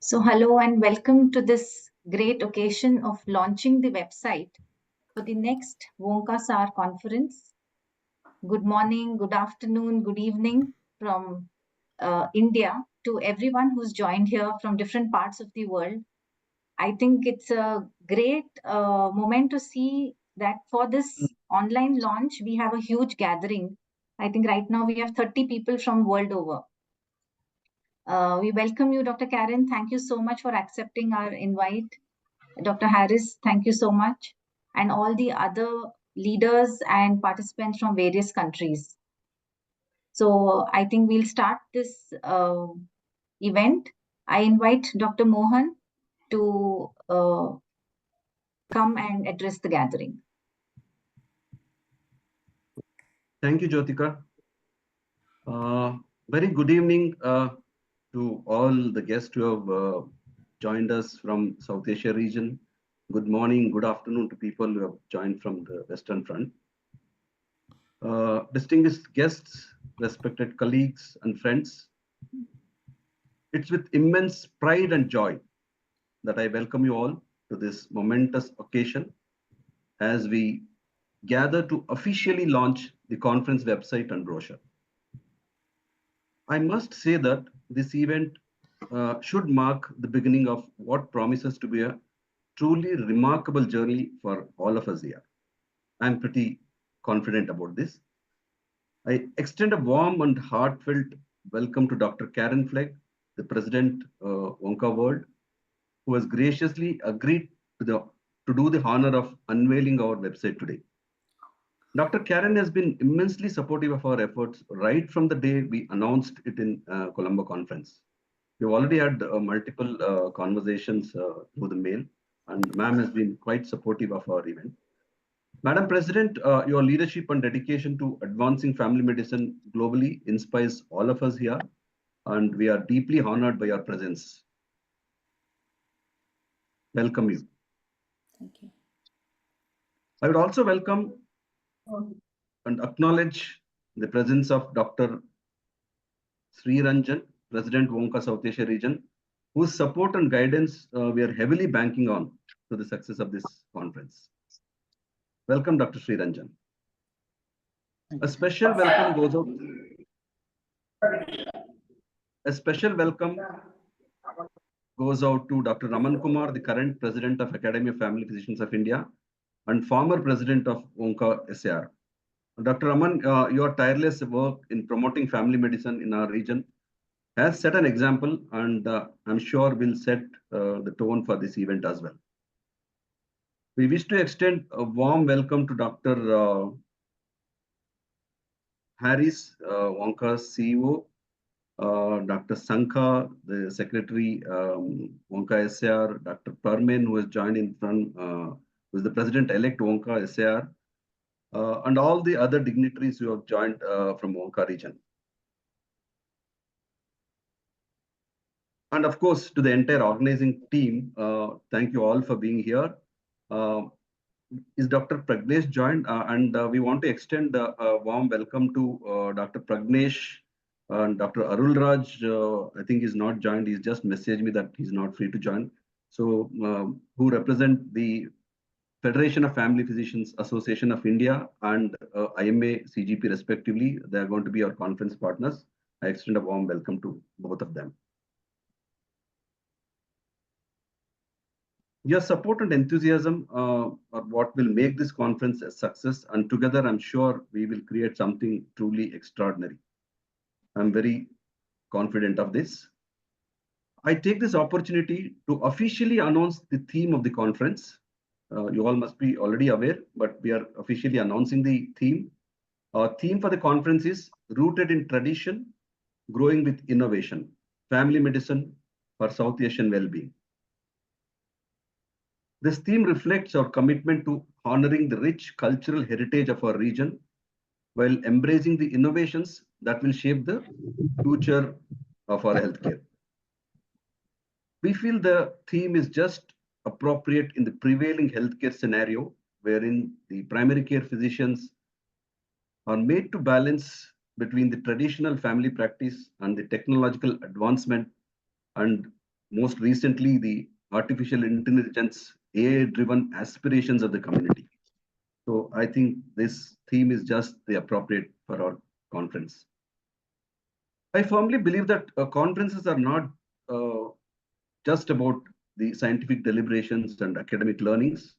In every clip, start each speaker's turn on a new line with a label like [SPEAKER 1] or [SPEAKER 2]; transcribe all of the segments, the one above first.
[SPEAKER 1] So, hello and welcome to this great occasion of launching the website for the next WONCA SAR conference. Good morning, good afternoon, good evening from India to everyone who's joined here from different parts of the world. I think it's a great moment to see that for this online launch, we have a huge gathering. I think right now we have 30 people from world over. We welcome you, Dr. Karen. Thank you so much for accepting our invite. Dr. Harris, thank you so much. And all the other leaders and participants from various countries. So I think we'll start this event. I invite Dr. Mohan to come and address the gathering.
[SPEAKER 2] Thank you, Jyotika. Very good evening to all the guests who have joined us from South Asia region. Good morning, good afternoon to people who have joined from the Western Front. Distinguished guests, respected colleagues and friends, it's with immense pride and joy that I welcome you all to this momentous occasion as we gather to officially launch the conference website and brochure. I must say that this event should mark the beginning of what promises to be a truly remarkable journey for all of us here. I'm pretty confident about this. I extend a warm and heartfelt welcome to Dr. Karen Flegg, the President WONCA World, who has graciously agreed to do the honor of unveiling our website today. Dr. Karen has been immensely supportive of our efforts right from the day we announced it in Colombo conference. We've already had multiple conversations through the mail, and ma'am has been quite supportive of our event. Madam President, your leadership and dedication to advancing family medicine globally inspires all of us here, and we are deeply honored by your presence. Welcome you.
[SPEAKER 1] Thank you.
[SPEAKER 2] I would also welcome and acknowledge the presence of Dr. Sri Ranjan, President WONCA South Asia region, whose support and guidance we are heavily banking on to the success of this conference. Welcome, Dr. Sri Ranjan. A special welcome goes out. A special welcome goes out to Dr. Raman Kumar, the current President of Academy of Family Physicians of India and former President of WONCA SAR. Dr. Raman, your tireless work in promoting family medicine in our region has set an example, and I'm sure will set the tone for this event as well. We wish to extend a warm welcome to Dr. Harris, WONCA's CEO, Dr. Sankha, the Secretary, WONCA SAR, Dr. Parmen, who has joined in front, who is the President-elect WONCA SAR, and all the other dignitaries who have joined from WONCA region. And of course, to the entire organizing team, thank you all for being here. Is Dr. Pragnesh joined? And we want to extend a warm welcome to Dr. Pragnesh and Dr. Arul Raj. I think he's not joined. He's just messaged me that he's not free to join. So who represent the Federation of Family Physicians Association of India and IMA CGP respectively. They are going to be our conference partners. I extend a warm welcome to both of them. Your support and enthusiasm are what will make this conference a success, and together I'm sure we will create something truly extraordinary. I'm very confident of this. I take this opportunity to officially announce the theme of the conference. You all must be already aware, but we are officially announcing the theme. Our theme for the conference is Rooted in Tradition, Growing with Innovation, Family Medicine for South Asian Well-being. This theme reflects our commitment to honoring the rich cultural heritage of our region while embracing the innovations that will shape the future of our healthcare. We feel the theme is just appropriate in the prevailing healthcare scenario, wherein the primary care physicians are made to balance between the traditional family practice and the technological advancement, and most recently the artificial intelligence AI-driven aspirations of the community. So I think this theme is just the appropriate for our conference. I firmly believe that conferences are not uh, just about the scientific deliberations and academic learnings.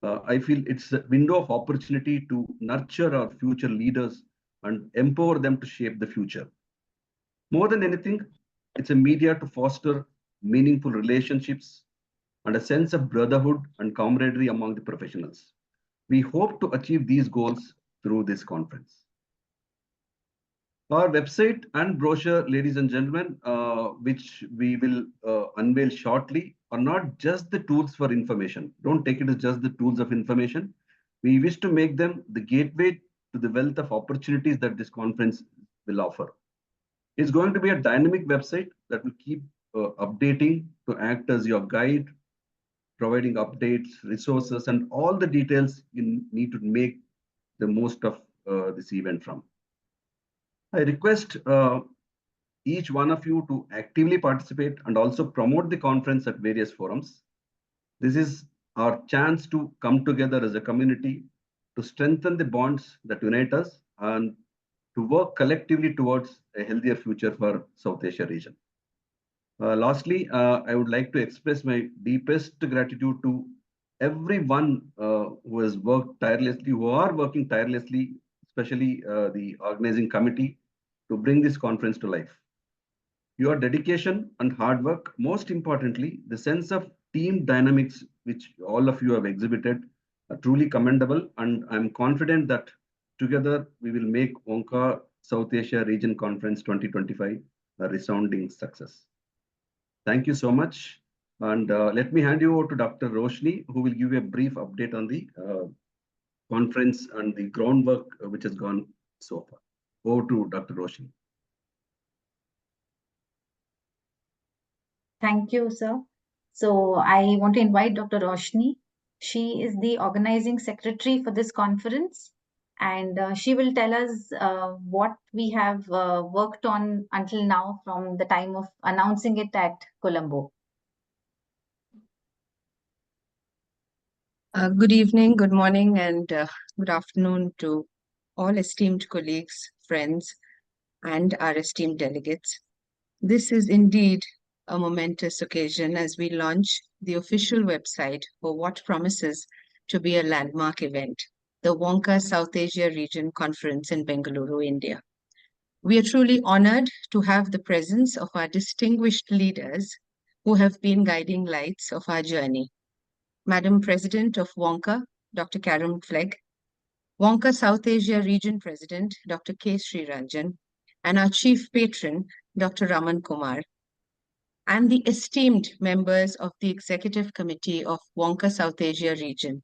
[SPEAKER 2] I feel it's a window of opportunity to nurture our future leaders and empower them to shape the future. More than anything, it's a media to foster meaningful relationships and a sense of brotherhood and camaraderie among the professionals. We hope to achieve these goals through this conference. Our website and brochure, ladies and gentlemen, which we will unveil shortly, are not just the tools for information. Don't take it as just the tools of information. We wish to make them the gateway to the wealth of opportunities that this conference will offer. It's going to be a dynamic website that will keep updating to act as your guide, providing updates, resources, and all the details you need to make the most of this event from. I request each one of you to actively participate and also promote the conference at various forums. This is our chance to come together as a community to strengthen the bonds that unite us and to work collectively towards a healthier future for South Asia region. Lastly, I would like to express my deepest gratitude to everyone who has worked tirelessly, who are working tirelessly, especially the organizing committee, to bring this conference to life. Your dedication and hard work, most importantly, the sense of team dynamics which all of you have exhibited, are truly commendable. And I'm confident that together we will make WONCA South Asia Region Conference 2025 a resounding success. Thank you so much. And let me hand you over to Dr. Roshni, who will give you a brief update on the conference and the groundwork which has gone so far. Over to Dr. Roshni.
[SPEAKER 1] Thank you, sir. So I want to invite Dr. Roshni. She is the organizing secretary for this conference, and she will tell us what we have worked on until now from the time of announcing it at Colombo.
[SPEAKER 3] Good evening, good morning, and good afternoon to all esteemed colleagues, friends, and our esteemed delegates. This is indeed a momentous occasion as we launch the official website for what promises to be a landmark event, the WONCA South Asia Region Conference in Bengaluru, India. We are truly honored to have the presence of our distinguished leaders who have been guiding lights of our journey. Madam President of WONCA, Dr. Karen Flegg, WONCA South Asia Region President, Dr. K. Sriranjan, and our Chief Patron, Dr. Raman Kumar, and the esteemed members of the Executive Committee of WONCA South Asia Region.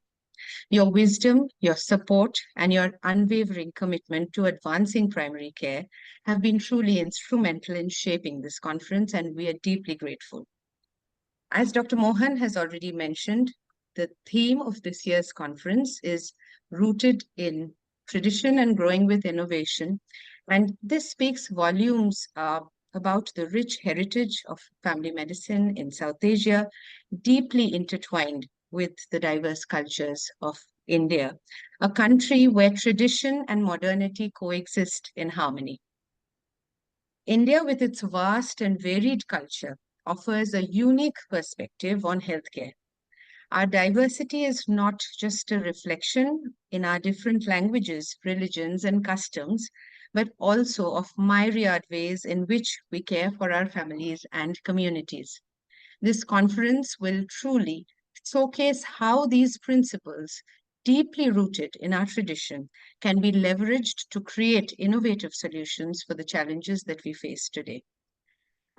[SPEAKER 3] Your wisdom, your support, and your unwavering commitment to advancing primary care have been truly instrumental in shaping this conference, and we are deeply grateful. As Dr. Mohan has already mentioned, the theme of this year's conference is rooted in tradition and growing with innovation. And this speaks volumes about the rich heritage of family medicine in South Asia, deeply intertwined with the diverse cultures of India, a country where tradition and modernity coexist in harmony. India, with its vast and varied culture, offers a unique perspective on healthcare. Our diversity is not just a reflection in our different languages, religions, and customs, but also of myriad ways in which we care for our families and communities. This conference will truly showcase how these principles, deeply rooted in our tradition, can be leveraged to create innovative solutions for the challenges that we face today.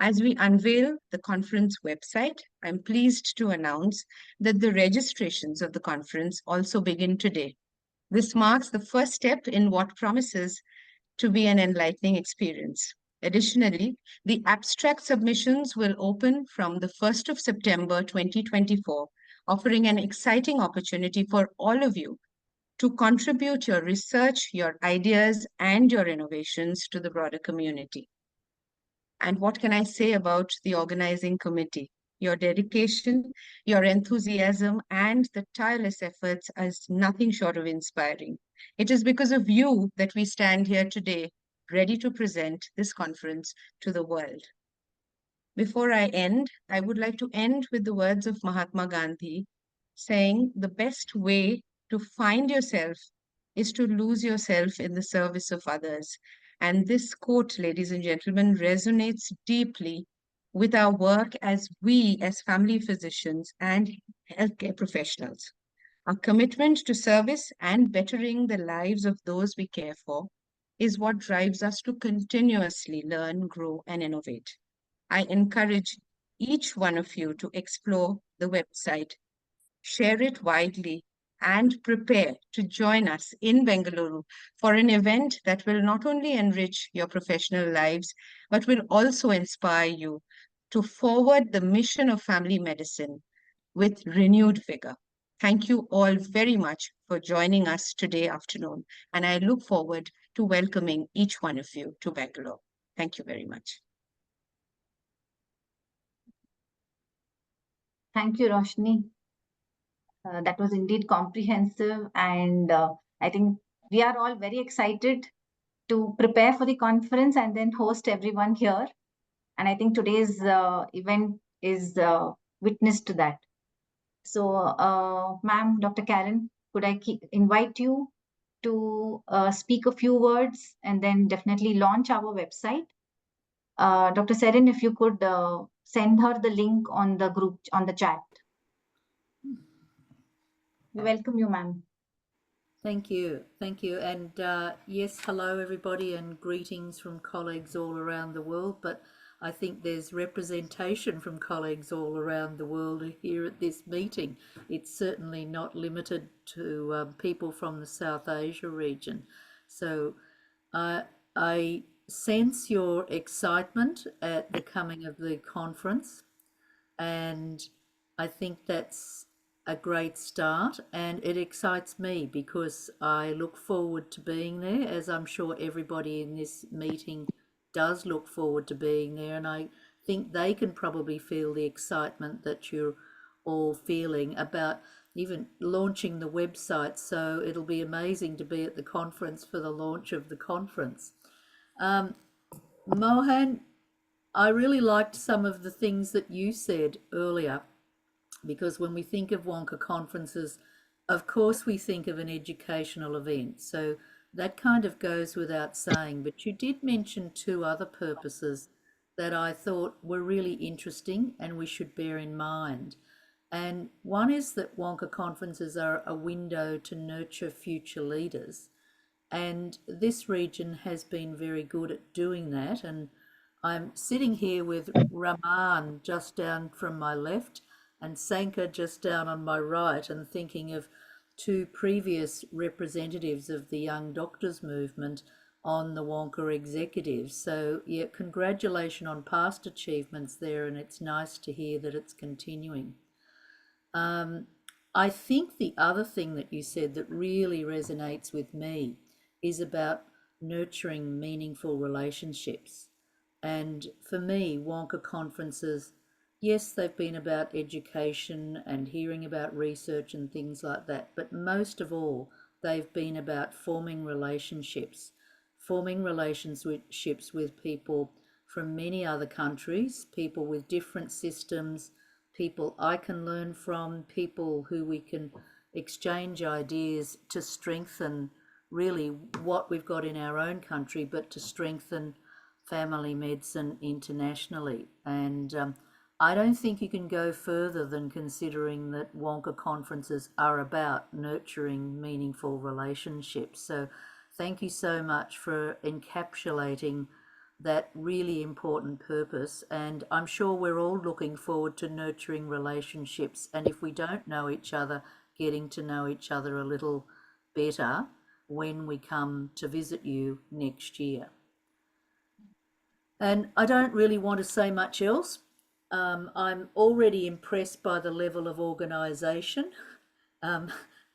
[SPEAKER 3] As we unveil the conference website, I'm pleased to announce that the registrations of the conference also begin today. This marks the first step in what promises to be an enlightening experience. Additionally, the abstract submissions will open from the 1st of September 2024, offering an exciting opportunity for all of you to contribute your research, your ideas, and your innovations to the broader community. And what can I say about the organizing committee? Your dedication, your enthusiasm, and the tireless efforts is nothing short of inspiring. It is because of you that we stand here today, ready to present this conference to the world. Before I end, I would like to end with the words of Mahatma Gandhi, saying the best way to find yourself is to lose yourself in the service of others. And this quote, ladies and gentlemen, resonates deeply with our work as we, as family physicians and healthcare professionals. Our commitment to service and bettering the lives of those we care for is what drives us to continuously learn, grow, and innovate. I encourage each one of you to explore the website, share it widely, and prepare to join us in Bengaluru for an event that will not only enrich your professional lives, but will also inspire you to forward the mission of family medicine with renewed vigor. Thank you all very much for joining us today afternoon, and I look forward to welcoming each one of you to Bangalore. Thank you very much.
[SPEAKER 1] Thank you, Roshni. That was indeed comprehensive, and I think we are all very excited to prepare for the conference and then host everyone here. And I think today's event is witness to that. So, ma'am, Dr. Karen, could I invite you to speak a few words and then definitely launch our website? Dr. Serin, if you could send her the link on the group, on the chat. We welcome you, ma'am.
[SPEAKER 4] Thank you. Thank you. And yes, hello everybody and greetings from colleagues all around the world. But I think there's representation from colleagues all around the world here at this meeting. It's certainly not limited to people from the South Asia region. So I sense your excitement at the coming of the conference, and I think that's a great start, and it excites me because I look forward to being there, as I'm sure everybody in this meeting does look forward to being there, and I think they can probably feel the excitement that you're all feeling about even launching the website. So it'll be amazing to be at the conference for the launch of the conference. Mohan, I really liked some of the things that you said earlier, because when we think of WONCA conferences, of course we think of an educational event. So that kind of goes without saying. But you did mention two other purposes that I thought were really interesting and we should bear in mind. And one is that WONCA conferences are a window to nurture future leaders. And this region has been very good at doing that. And I'm sitting here with Raman just down from my left and Sanka just down on my right, and thinking of two previous representatives of the Young Doctors Movement on the WONCA executives. So yeah, congratulations on past achievements there, and it's nice to hear that it's continuing. I think the other thing that you said that really resonates with me is about nurturing meaningful relationships. And for me, WONCA conferences, yes, they've been about education and hearing about research and things like that, but most of all, they've been about forming relationships with people from many other countries, people with different systems, people I can learn from, people who we can exchange ideas to strengthen really what we've got in our own country, but to strengthen family medicine internationally. And I don't think you can go further than considering that WONCA conferences are about nurturing meaningful relationships. So thank you so much for encapsulating that really important purpose. And I'm sure we're all looking forward to nurturing relationships. And if we don't know each other, getting to know each other a little better when we come to visit you next year. And I don't really want to say much else. I'm already impressed by the level of organisation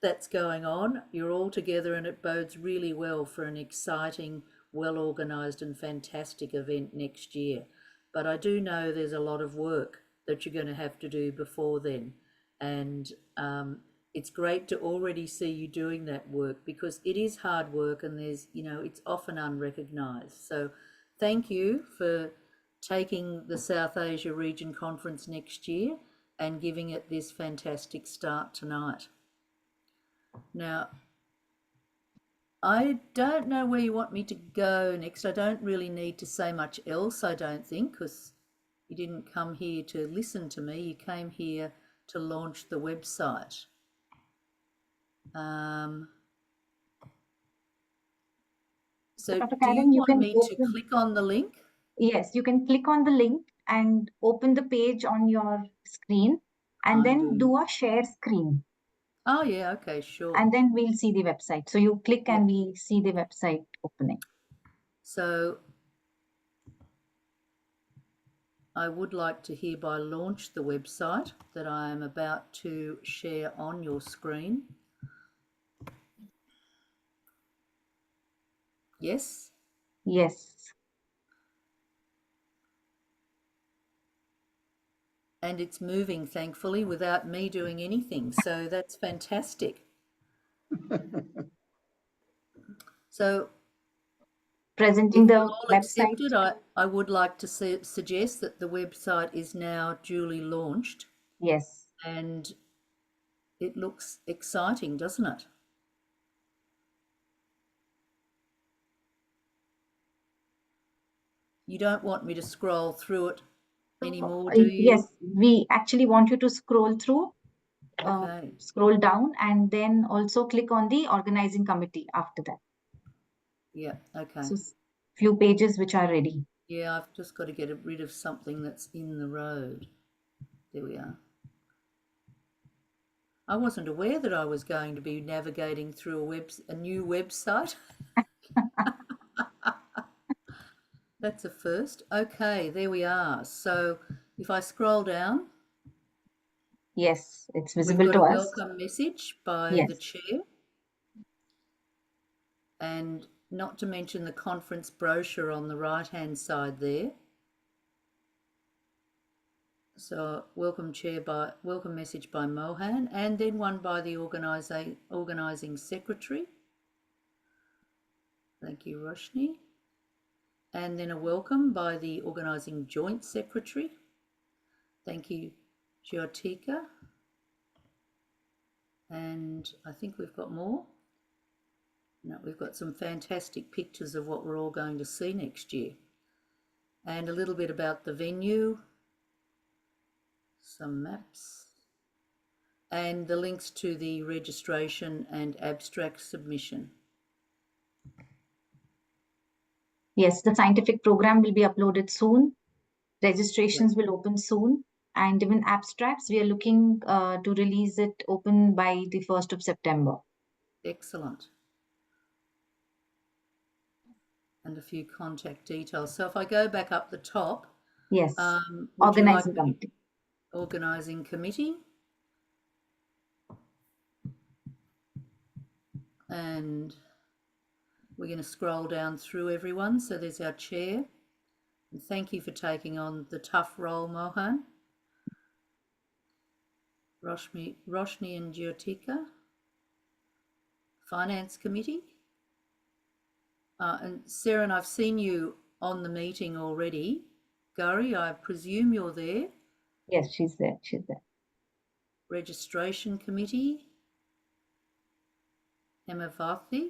[SPEAKER 4] that's going on. You're all together and it bodes really well for an exciting, well organised and fantastic event next year. But I do know there's a lot of work that you're going to have to do before then. And it's great to already see you doing that work, because it is hard work, and there's, it's often unrecognised. So thank you for taking the South Asia Region Conference next year and giving it this fantastic start tonight. Now, I don't know where you want me to go next. I don't really need to say much else, I don't think, because you didn't come here to listen to me. You came here to launch the website. So
[SPEAKER 1] Dr.
[SPEAKER 4] do you
[SPEAKER 1] Karen, you
[SPEAKER 4] want
[SPEAKER 1] can
[SPEAKER 4] me to
[SPEAKER 1] open,
[SPEAKER 4] click on the link?
[SPEAKER 1] yes, you can click on the link and open the page on your screen and
[SPEAKER 4] I'm
[SPEAKER 1] then
[SPEAKER 4] doing.
[SPEAKER 1] do a share screen.
[SPEAKER 4] Oh, yeah, okay, sure.
[SPEAKER 1] And then we'll see the website. So you click
[SPEAKER 4] Yeah.
[SPEAKER 1] and we see the website opening.
[SPEAKER 4] So I would like to hereby launch the website that I am about to share on your screen. Yes?
[SPEAKER 1] Yes.
[SPEAKER 4] And it's moving, thankfully, without me doing anything. So that's fantastic. So
[SPEAKER 1] Presenting
[SPEAKER 4] if
[SPEAKER 1] the
[SPEAKER 4] you'll all
[SPEAKER 1] website.
[SPEAKER 4] accept it, I would like to suggest that the website is now duly launched.
[SPEAKER 1] Yes.
[SPEAKER 4] And it looks exciting, doesn't it? You don't want me to scroll through it anymore, do you?
[SPEAKER 1] Yes, we actually want you to scroll through,
[SPEAKER 4] Okay.
[SPEAKER 1] scroll down, and then also click on the organizing committee after that.
[SPEAKER 4] Yeah, okay.
[SPEAKER 1] So few pages which are ready.
[SPEAKER 4] Yeah, I've just got to get rid of something that's in the road. There we are. I wasn't aware that I was going to be navigating through a new website. That's a first. Okay, there we are. So if I scroll down,
[SPEAKER 1] Yes, it's
[SPEAKER 4] we've
[SPEAKER 1] visible
[SPEAKER 4] got
[SPEAKER 1] to
[SPEAKER 4] a
[SPEAKER 1] us.
[SPEAKER 4] welcome message by
[SPEAKER 1] Yes.
[SPEAKER 4] the chair, and not to mention the conference brochure on the right-hand side there. So welcome message by Mohan, and then one by the organising secretary. Thank you, Roshni. And then a welcome by the organising joint secretary. Thank you, Jyotika. And I think we've got more. No, we've got some fantastic pictures of what we're all going to see next year. And a little bit about the venue, some maps, and the links to the registration and abstract submission.
[SPEAKER 1] Yes, the scientific program will be uploaded soon. Registrations will open soon. And even abstracts, we are looking to release it open by the 1st of September.
[SPEAKER 4] Excellent. And a few contact details. So if I go back up the top,
[SPEAKER 1] Yes,
[SPEAKER 4] would you like
[SPEAKER 1] organizing committee.
[SPEAKER 4] Organising committee? And we're going to scroll down through everyone. So there's our chair. And thank you for taking on the tough role, Mohan. Roshni and Jyotika. Finance committee. And Seren, I've seen you on the meeting already. Gauri, I presume you're there.
[SPEAKER 1] Yes, she's there. She's there.
[SPEAKER 4] Registration committee. Hemavarthi.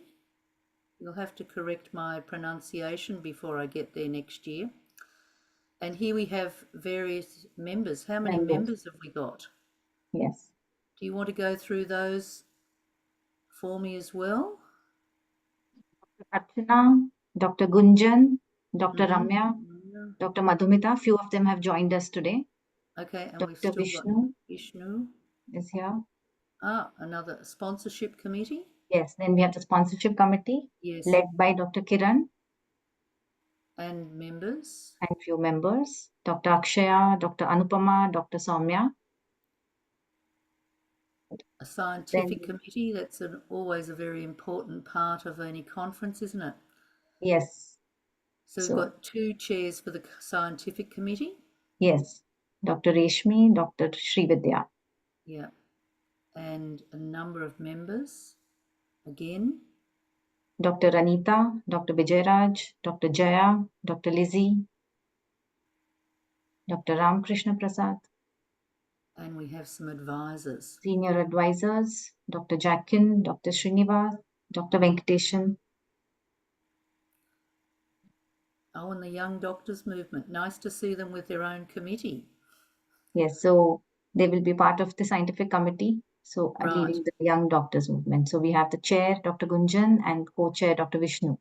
[SPEAKER 4] You'll have to correct my pronunciation before I get there next year. And here we have various members. How many members have we got?
[SPEAKER 1] Yes.
[SPEAKER 4] Do you want to go through those for me as well?
[SPEAKER 1] Archana, Dr. Gunjan, Dr. Ramya, Dr. Madhumita, few of them have joined us today.
[SPEAKER 4] Okay, and we've
[SPEAKER 1] Dr.
[SPEAKER 4] still
[SPEAKER 1] Vishnu
[SPEAKER 4] got Vishnu.
[SPEAKER 1] is here.
[SPEAKER 4] Another sponsorship committee.
[SPEAKER 1] Yes, then we have the sponsorship committee,
[SPEAKER 4] Yes.
[SPEAKER 1] led by Dr. Kiran.
[SPEAKER 4] And members.
[SPEAKER 1] And few members, Dr. Akshaya, Dr. Anupama, Dr. Soumya.
[SPEAKER 4] A scientific committee, that's always a very important part of any conference, isn't it?
[SPEAKER 1] Yes.
[SPEAKER 4] So we've got 2 chairs for the scientific committee.
[SPEAKER 1] Yes. Dr. Reshmi, Dr. Srividya.
[SPEAKER 4] Yeah. And a number of members again.
[SPEAKER 1] Dr. Anita, Dr. Vijayaraj, Dr. Jaya, Dr. Lizzie, Dr. Ramkrishna Prasad.
[SPEAKER 4] And we have some advisors.
[SPEAKER 1] Senior advisors, Dr. Jackin, Dr. Srinivas, Dr. Venkateshan.
[SPEAKER 4] Oh, and the Young Doctors Movement. Nice to see them with their own committee.
[SPEAKER 1] Yes, so they will be part of the scientific committee. So
[SPEAKER 4] Right.
[SPEAKER 1] leading the Young Doctors Movement. So we have the chair, Dr. Gunjan, and co-chair, Dr. Vishnu.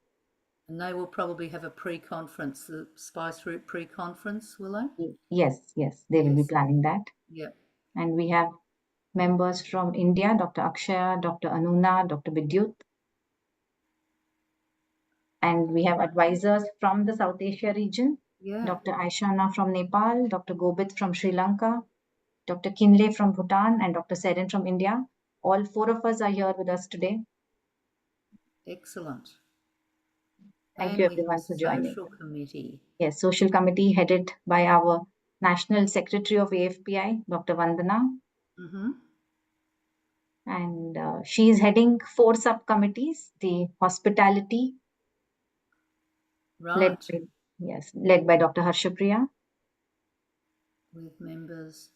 [SPEAKER 4] And they will probably have a pre-conference, the Spice Route pre-conference, will they?
[SPEAKER 1] Yes, they will be
[SPEAKER 4] Yes.
[SPEAKER 1] planning that.
[SPEAKER 4] Yeah.
[SPEAKER 1] And we have members from India, Dr. Akshaya, Dr. Anuna, Dr. Vidyut. And we have advisors from the South Asia region,
[SPEAKER 4] Yeah.
[SPEAKER 1] Dr. Aishana from Nepal, Dr. Gobit from Sri Lanka, Dr. Kinle from Bhutan, and Dr. Seren from India. All four of us are here with us today.
[SPEAKER 4] Excellent.
[SPEAKER 1] Thank you everyone for joining.
[SPEAKER 4] Social committee.
[SPEAKER 1] Yes, social committee headed by our National Secretary of AFPI, Dr. Vandana.
[SPEAKER 4] Mm-hmm.
[SPEAKER 1] And she is heading 4 subcommittees, the hospitality,
[SPEAKER 4] Right.
[SPEAKER 1] led by Dr. Harshapriya.
[SPEAKER 4] With members.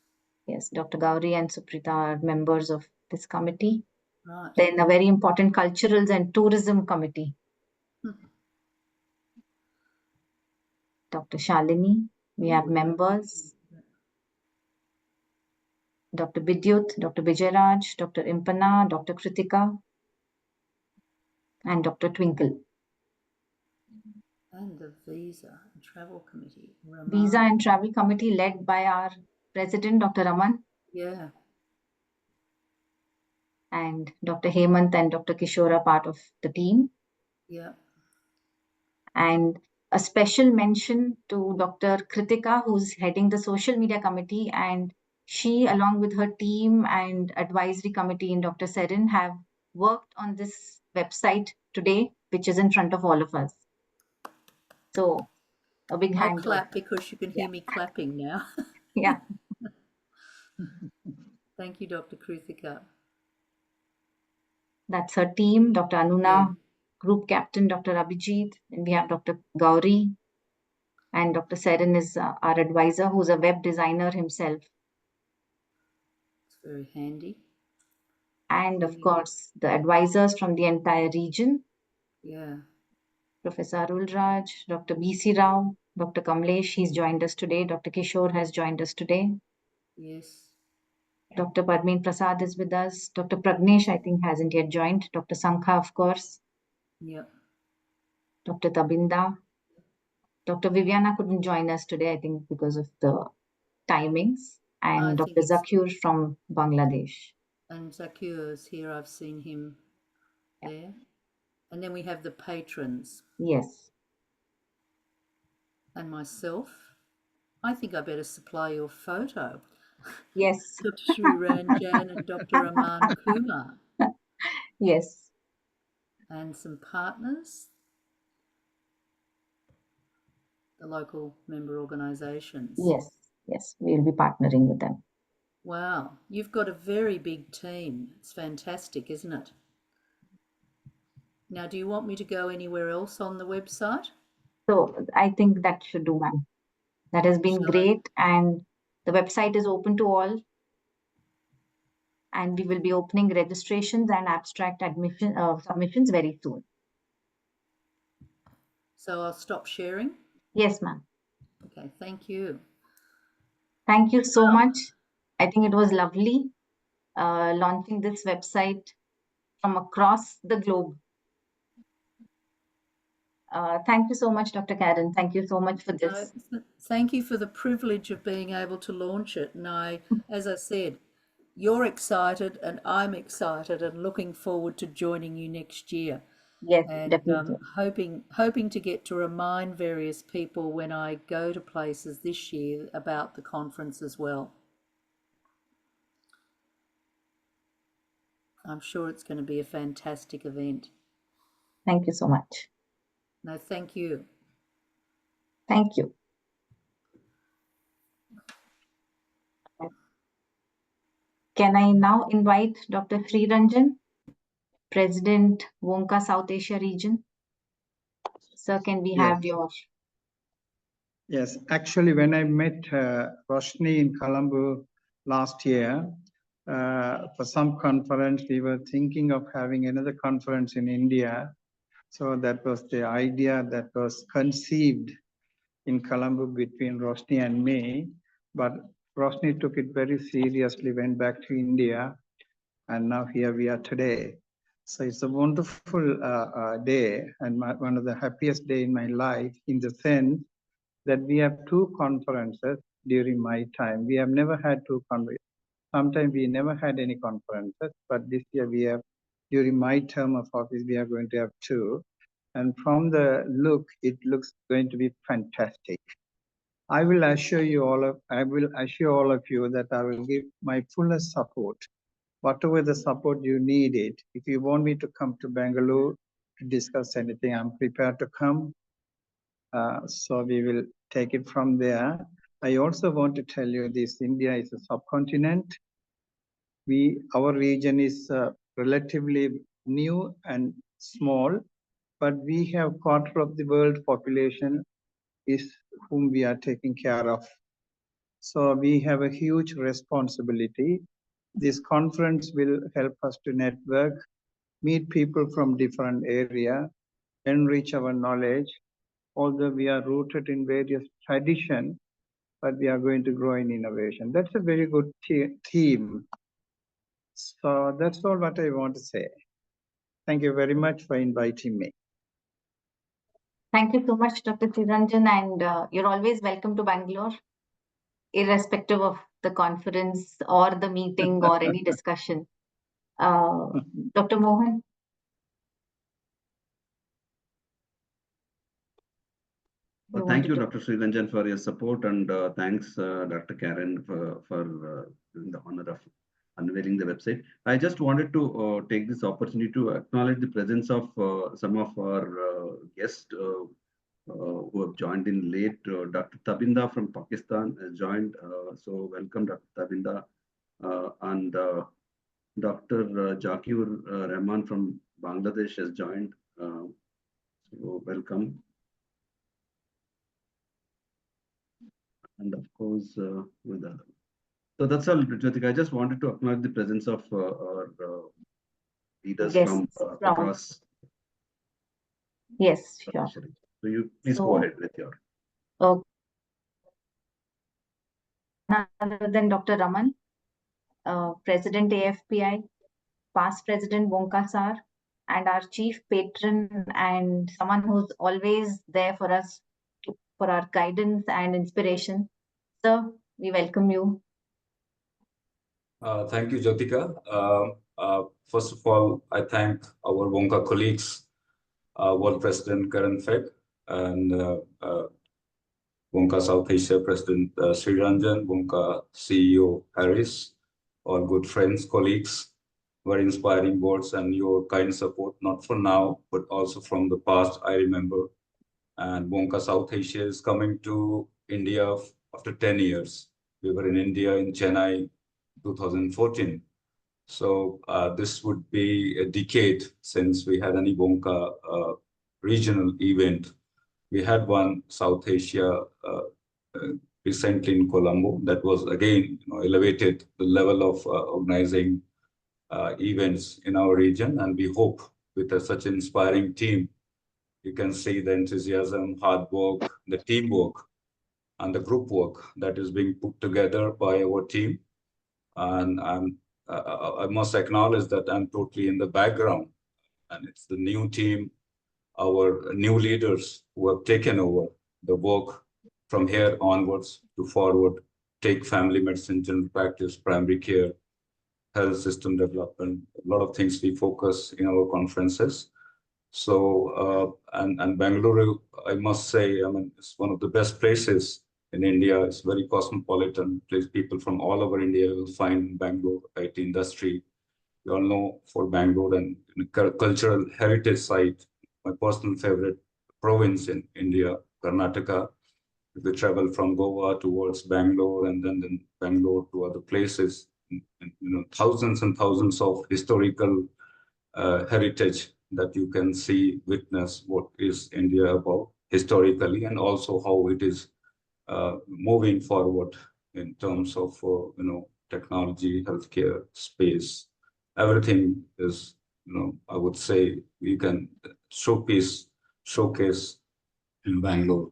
[SPEAKER 1] Yes, Dr. Gauri and Suprita are members of this committee.
[SPEAKER 4] Right.
[SPEAKER 1] Then a very important culturals and tourism committee. Dr. Shalini, we have members. Dr. Vidyut, Dr. Vijayaraj, Dr. Impana, Dr. Kritika, and Dr. Twinkle.
[SPEAKER 4] And the Visa and Travel Committee.
[SPEAKER 1] Visa and Travel Committee led by our President, Dr. Raman.
[SPEAKER 4] Yeah.
[SPEAKER 1] And Dr. Hemant and Dr. Kishore are part of the team.
[SPEAKER 4] Yeah.
[SPEAKER 1] And a special mention to Dr. Kritika, who's heading the social media committee, and she, along with her team and advisory committee in Dr. Seren, have worked on this website today, which is in front of all of us. So a big hand.
[SPEAKER 4] I'll clap because you can hear me clapping now.
[SPEAKER 1] Yeah.
[SPEAKER 4] Thank you, Dr. Kritika.
[SPEAKER 1] That's her team, Dr. Anuna, Group Captain, Dr. Abhijit, and we have Dr. Gauri, and Dr. Seren is our advisor, who's a web designer himself.
[SPEAKER 4] It's very handy.
[SPEAKER 1] And of course, the advisors from the entire region.
[SPEAKER 4] Yeah.
[SPEAKER 1] Professor Arul Raj, Dr. B.C. Rao, Dr. Kamlesh, he's joined us today. Dr. Kishore has joined us today.
[SPEAKER 4] Yes.
[SPEAKER 1] Dr. Padmeen Prasad is with us. Dr. Pragnesh, I think, hasn't yet joined. Dr. Sankha, of course.
[SPEAKER 4] Yeah.
[SPEAKER 1] Dr. Tabinda. Dr. Viviana couldn't join us today, I think, because of the timings. And Dr. Zakur from Bangladesh.
[SPEAKER 4] And Zakur is here. I've seen him there. And then we have the patrons.
[SPEAKER 1] Yes.
[SPEAKER 4] And myself. I think I better supply your photo.
[SPEAKER 1] Yes.
[SPEAKER 4] Dr. Shri Ranjan and Dr. Aman Kumar.
[SPEAKER 1] Yes.
[SPEAKER 4] And some partners. The local member organisations.
[SPEAKER 1] Yes, we'll be partnering with them.
[SPEAKER 4] Wow, you've got a very big team. It's fantastic, isn't it? Now, do you want me to go anywhere else on the website?
[SPEAKER 1] So I think that should do, ma'am. That has been great, and the website is open to all. And we will be opening registrations and abstract admission submissions very soon.
[SPEAKER 4] So I'll stop sharing?
[SPEAKER 1] Yes, ma'am.
[SPEAKER 4] Okay, thank you.
[SPEAKER 1] Thank you so much. I think it was lovely launching this website from across the globe. Thank you so much, Dr. Karen. Thank you so much for this.
[SPEAKER 4] Thank you for the privilege of being able to launch it. And as I said, you're excited and I'm excited and looking forward to joining you next year.
[SPEAKER 1] Yes,
[SPEAKER 4] and
[SPEAKER 1] definitely.
[SPEAKER 4] hoping to get to remind various people when I go to places this year about the conference as well. I'm sure it's going to be a fantastic event.
[SPEAKER 1] Thank you so much.
[SPEAKER 4] No, thank you.
[SPEAKER 1] Thank you. Can I now invite Dr. Sri Ranjan, President, WONCA South Asia region? Sir, can we have your...
[SPEAKER 5] Yes, actually, when I met Roshni in Colombo last year for some conference, we were thinking of having another conference in India. So that was the idea that was conceived in Colombo between Roshni and me. But Roshni took it very seriously, went back to India, and now here we are today. So it's a wonderful day and one of the happiest day in my life, in the sense that we have two conferences during my time. We have never had two conferences. Sometimes we never had any conferences, but this year we have, during my term of office, we are going to have two. And from the look, it looks going to be fantastic. I will assure all of you that I will give my fullest support. Whatever the support you need it. If you want me to come to Bangalore to discuss anything, I'm prepared to come. So we will take it from there. I also want to tell you this: India is a subcontinent. Our region is relatively new and small, but we have quarter of the world population is whom we are taking care of. So we have a huge responsibility. This conference will help us to network, meet people from different area, enrich our knowledge. Although we are rooted in various traditions, but we are going to grow in innovation. That's a very good theme. So that's all what I want to say. Thank you very much for inviting me.
[SPEAKER 1] Thank you so much, Dr. Sri Ranjan, and you're always welcome to Bangalore, irrespective of the conference or the meeting or any discussion. Dr. Mohan.
[SPEAKER 2] Well, thank you, Dr. Sri Ranjan, for your support, and thanks, Dr. Karen, for the honor of unveiling the website. I just wanted to take this opportunity to acknowledge the presence of some of our guests who have joined in late. Dr. Tabinda from Pakistan has joined. So welcome, Dr. Tabinda. And Dr. Zakir Rahman from Bangladesh has joined. So welcome. And of course, with other. So that's all, Jyotika. I just wanted to acknowledge the presence of our leaders from across.
[SPEAKER 1] Yes, sure.
[SPEAKER 2] So you please go ahead with your.
[SPEAKER 1] Other than Dr. Raman, President AFPI, past President WONCA SAR, and our chief patron and someone who's always there for us, for our guidance and inspiration. Sir, we welcome you.
[SPEAKER 6] Thank you, Jyotika. First of all, I thank our WONCA colleagues, World President Karan Fek, and WONCA South Asia President Sri Ranjan, WONCA CEO Harris, all good friends, colleagues, very inspiring words and your kind support, not for now, but also from the past, I remember. And WONCA South Asia is coming to India after 10 years. We were in India in Chennai 2014. So this would be a decade since we had any WONCA regional event. We had one South Asia recently in Colombo that was again elevated the level of organizing events in our region, and we hope with such an inspiring team, you can see the enthusiasm, hard work, the teamwork, and the group work that is being put together by our team. And I must acknowledge that I'm totally in the background, and it's the new team, our new leaders who have taken over the work from here onwards to forward, take family medicine, general practice, primary care, health system development, a lot of things we focus in our conferences. So, and Bangalore, I must say, I mean, it's one of the best places in India. It's very cosmopolitan place. People from all over India will find Bangalore IT industry. We all know for Bangalore and cultural heritage site, my personal favorite province in India, Karnataka. If we travel from Goa towards Bangalore and then Bangalore to other places, thousands and thousands of historical heritage that you can see, witness what is India about historically, and also how it is moving forward in terms of technology, healthcare, space. Everything is, I would say we can showcase in Bangalore.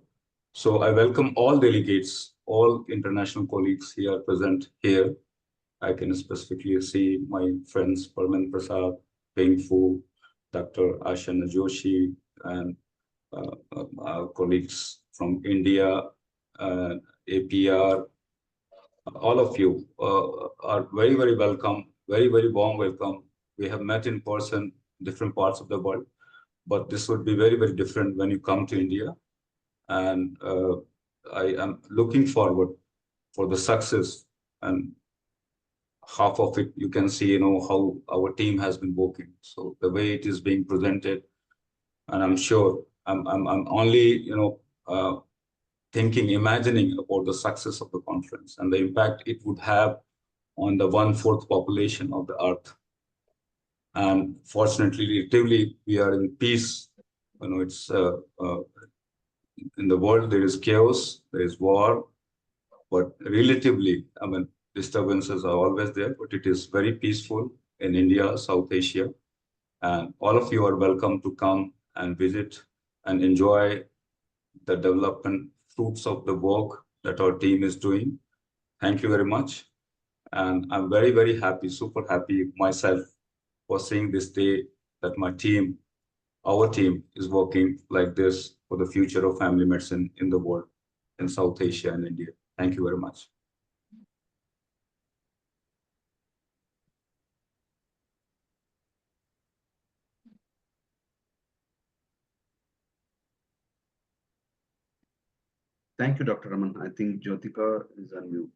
[SPEAKER 6] So I welcome all delegates, all international colleagues here present here. I can specifically see my friends Parman Prasad, Peng Fu, Dr. Ashana Joshi, and our colleagues from India, APR. All of you are very, very welcome, very, very warm welcome. We have met in person, different parts of the world, but this would be very, very different when you come to India. And I am looking forward for the success, and half of it you can see, how our team has been working. So the way it is being presented, and I'm sure I'm only imagining about the success of the conference and the impact it would have on the 1/4 population of the earth. And fortunately, relatively, we are in peace. It's in the world there is chaos, there is war, but relatively, disturbances are always there, but it is very peaceful in India, South Asia. And all of you are welcome to come and visit and enjoy the development fruits of the work that our team is doing. Thank you very much. And I'm very, very happy, super happy myself for seeing this day that our team is working like this for the future of family medicine in the world, in South Asia and India. Thank you very much.
[SPEAKER 2] Thank you, Dr. Raman. I think Jyotika is on mute.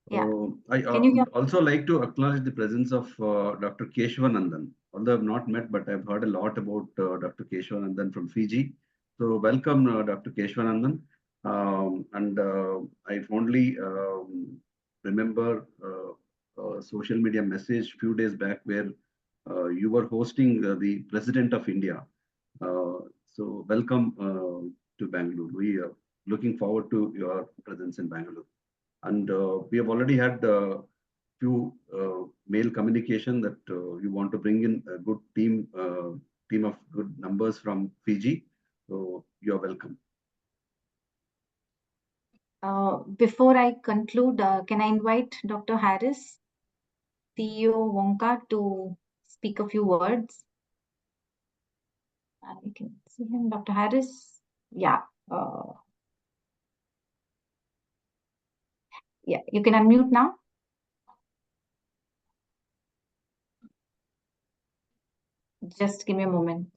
[SPEAKER 1] Yeah.
[SPEAKER 2] I would also like to acknowledge the presence of Dr. Keshwanandan. Although I've not met, but I've heard a lot about Dr. Keshwanandan from Fiji. So welcome, Dr. Keshwanandan. And I fondly remember a social media message a few days back where you were hosting the President of India. So welcome to Bangalore. We are looking forward to your presence in Bangalore. And we have already had a few mail communication that you want to bring in a good team of good numbers from Fiji. So you're welcome.
[SPEAKER 1] Before I conclude, can I invite Dr. Harris, CEO WONCA, to speak a few words? I can see him, Dr. Harris. Yeah. Yeah, you can unmute now. Just give me a moment.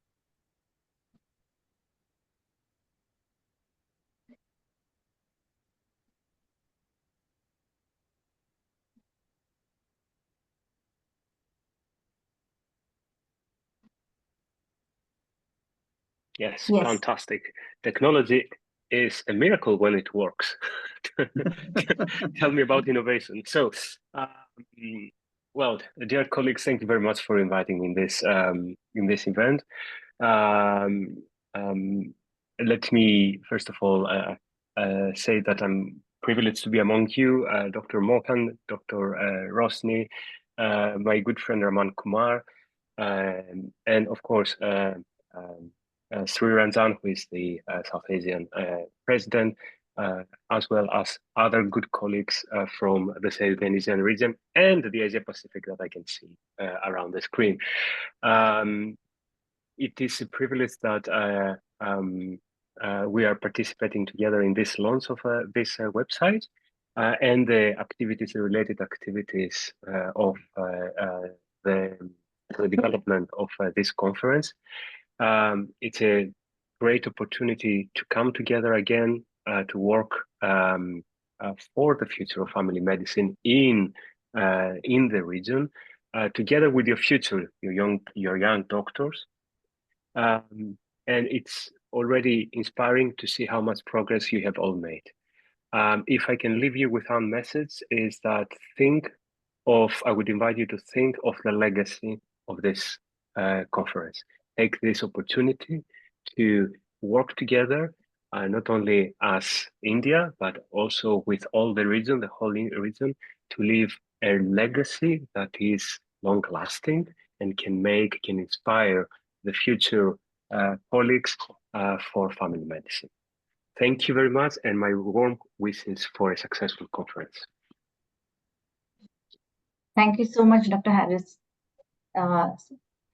[SPEAKER 7] Yes, fantastic. Technology is a miracle when it works. Tell me about innovation. So, well, dear colleagues, thank you very much for inviting me in this event. Let me first of all say that I'm privileged to be among you, Dr. Mohan, Dr. Rosni, my good friend Raman Kumar, and of course Sri Ranjan, who is the South Asian president, as well as other good colleagues from the South Asian region and the Asia Pacific that I can see around the screen. It is a privilege that we are participating together in this launch of this website and the activities, the related activities of the development of this conference. It's a great opportunity to come together again to work for the future of family medicine in the region, together with your future, your young doctors. And it's already inspiring to see how much progress you have all made. If I can leave you with one message, is that think I would invite you to think of the legacy of this conference. Take this opportunity to work together, not only as India, but also with all the region, the whole region, to leave a legacy that is long lasting and can inspire the future colleagues for family medicine. Thank you very much, and my warm wishes for a successful conference.
[SPEAKER 1] Thank you so much, Dr. Harris.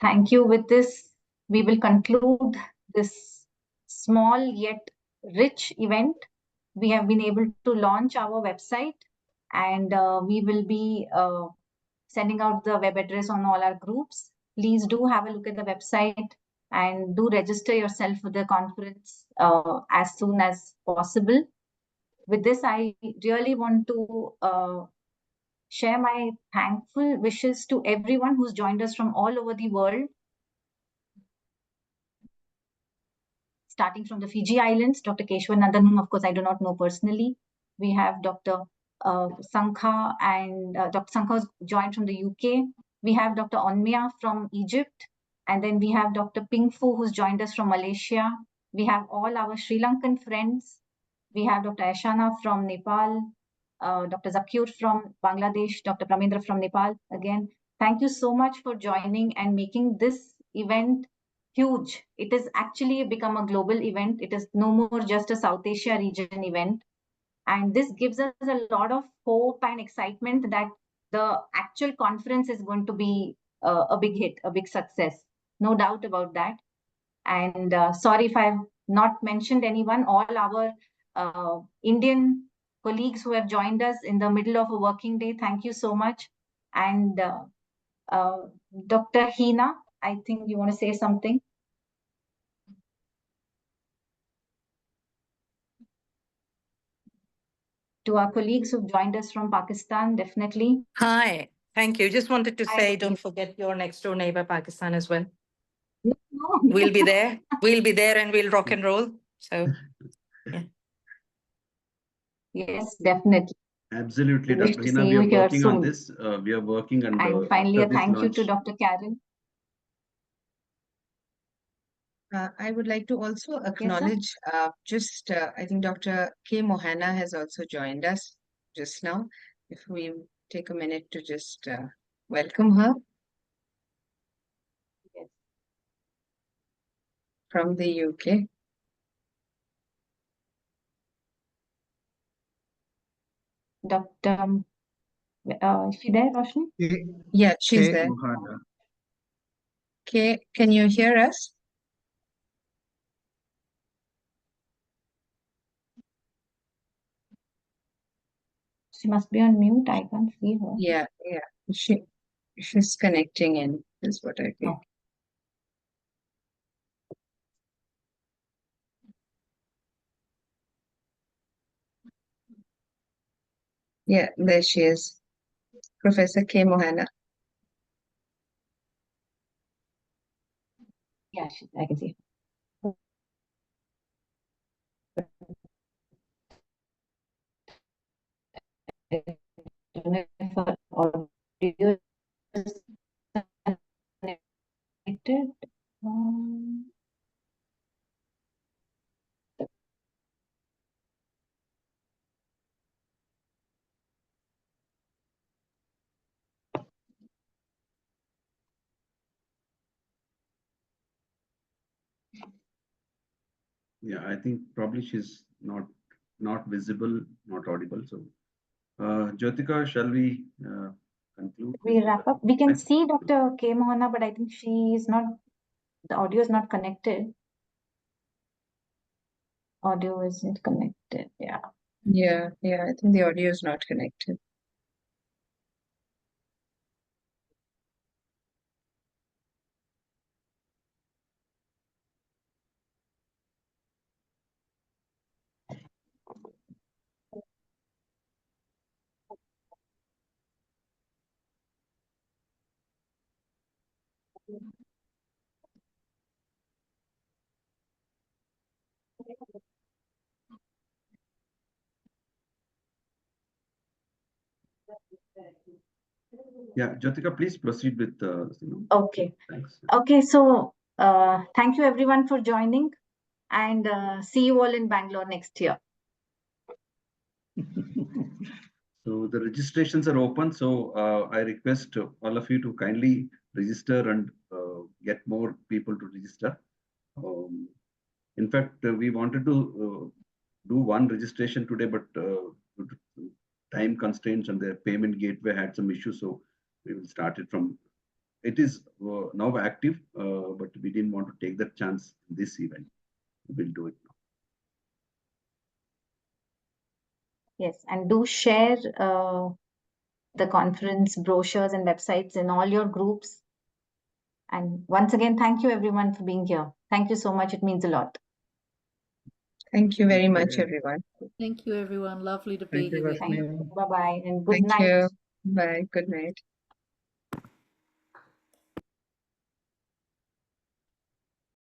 [SPEAKER 1] Thank you. With this, we will conclude this small yet rich event. We have been able to launch our website, and we will be sending out the web address on all our groups. Please do have a look at the website and do register yourself for the conference as soon as possible. With this, I really want to share my thankful wishes to everyone who's joined us from all over the world, starting from the Fiji Islands, Dr. Keshwanandan, whom of course I do not know personally. We have Dr. Sankha, and Dr. Sankha has joined from the UK. We have Dr. Onmia from Egypt, and then we have Dr. Pingfu, who's joined us from Malaysia. We have all our Sri Lankan friends. We have Dr. Ashana from Nepal, Dr. Zakiur from Bangladesh, Dr. Pramendra from Nepal. Again, thank you so much for joining and making this event huge. It has actually become a global event. It is no more just a South Asia region event. And this gives us a lot of hope and excitement that the actual conference is going to be a big hit, a big success. No doubt about that. And sorry if I've not mentioned anyone, all our Indian colleagues who have joined us in the middle of a working day, thank you so much. And Dr. Hina, I think you want to say something. To our colleagues who've joined us from Pakistan, definitely.
[SPEAKER 8] Hi, thank you. Just wanted to say, don't forget your next door neighbor, Pakistan, as well.
[SPEAKER 1] No.
[SPEAKER 8] We'll be there. We'll be there and we'll rock and roll. So, yeah.
[SPEAKER 1] Yes, definitely.
[SPEAKER 2] Absolutely,
[SPEAKER 1] We wish
[SPEAKER 2] Dr.
[SPEAKER 1] to
[SPEAKER 2] Hina,
[SPEAKER 1] see
[SPEAKER 2] we
[SPEAKER 1] you
[SPEAKER 2] are
[SPEAKER 1] here
[SPEAKER 2] working on
[SPEAKER 1] soon.
[SPEAKER 2] this. We are working, and
[SPEAKER 1] finally,
[SPEAKER 2] after
[SPEAKER 1] a
[SPEAKER 2] this
[SPEAKER 1] thank you to
[SPEAKER 2] launch,
[SPEAKER 1] Dr. Karen.
[SPEAKER 3] I would like to also acknowledge I think Dr. K. Mohana has also joined us just now. If we take a minute to just welcome her
[SPEAKER 1] Yes.
[SPEAKER 3] from the UK.
[SPEAKER 1] Dr. Is she there, Roshni?
[SPEAKER 3] Yeah, she's there.
[SPEAKER 5] Mohana.
[SPEAKER 3] Kay, can you hear us?
[SPEAKER 1] She must be on mute. I can't see her.
[SPEAKER 3] Yeah. She's connecting in, is what I feel.
[SPEAKER 1] Okay.
[SPEAKER 3] Yeah, there she is. Professor K. Mohana.
[SPEAKER 1] Yeah, I can see her. I don't know if her audio is connected.
[SPEAKER 2] yeah, I think probably she's not visible, not audible. So, Jyotika, shall we conclude?
[SPEAKER 1] We wrap up. We can see Dr. K. Mohana, but I think she is not, the audio is not connected. Audio isn't connected. Yeah.
[SPEAKER 3] Yeah, I think the audio is not connected.
[SPEAKER 2] Yeah, Jyotika, please proceed with
[SPEAKER 1] Okay.
[SPEAKER 2] Thanks.
[SPEAKER 1] Okay, so thank you everyone for joining, and see you all in Bangalore next year.
[SPEAKER 2] So the registrations are open. So I request all of you to kindly register and get more people to register. In fact, we wanted to do one registration today, but due to time constraints and the payment gateway had some issues. So we will start it from, it is now active, but we didn't want to take that chance in this event. We'll do it now.
[SPEAKER 1] Yes, and do share the conference brochures and websites in all your groups. And once again, thank you everyone for being here. Thank you so much. It means a lot.
[SPEAKER 3] Thank you very much, everyone.
[SPEAKER 4] Thank you, everyone. Lovely to be
[SPEAKER 5] Thank you,
[SPEAKER 4] here with you.
[SPEAKER 5] Roshni.
[SPEAKER 1] Bye-bye and good
[SPEAKER 3] Thank
[SPEAKER 1] night.
[SPEAKER 3] you. Bye. Good night.